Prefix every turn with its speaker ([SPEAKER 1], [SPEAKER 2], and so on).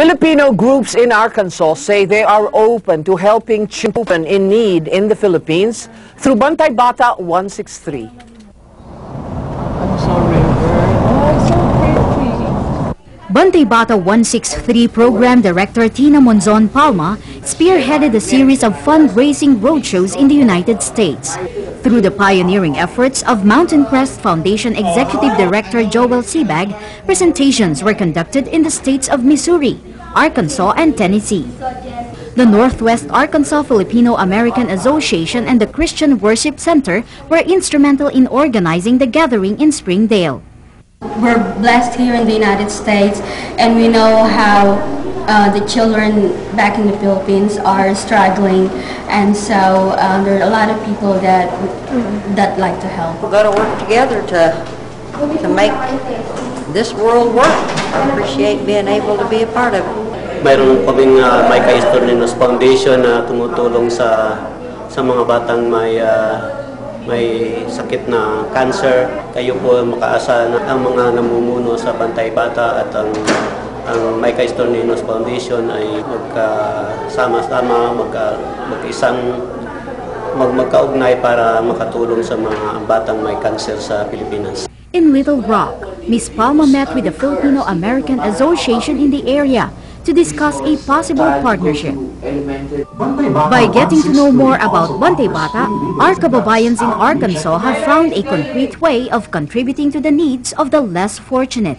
[SPEAKER 1] Filipino groups in Arkansas say they are open to helping children in need in the Philippines through Bantay Bata 163.
[SPEAKER 2] Bantay Bata 163 Program Director Tina Monzon Palma spearheaded a series of fundraising roadshows in the United States. Through the pioneering efforts of Mountain Crest Foundation Executive Director Joel Sibag, presentations were conducted in the states of Missouri, Arkansas, and Tennessee. The Northwest Arkansas Filipino American Association and the Christian Worship Center were instrumental in organizing the gathering in Springdale.
[SPEAKER 3] We're blessed here in the United States, and we know how the children back in the Philippines are struggling, and so there are a lot of people that like to help.
[SPEAKER 4] We've got to work together to make this world work. I appreciate being able to be a part of it.
[SPEAKER 5] Mayroon kaming Micah Estorninos Foundation na tumutulong sa mga batang may sakit na cancer. Kayo po makaasa na ang mga namumuno sa Bantay Bata at ang Micah Estorninos Foundation ay magkasama-sama, magkaugnay para makatulong sa mga batang may cancer sa Pilipinas.
[SPEAKER 2] In Little Rock, Ms. Palma met with the Filipino American Association in the area to discuss a possible partnership. By getting to know more about Bantay Bata, our kababayans in Arkansas have found a concrete way of contributing to the needs of the less fortunate.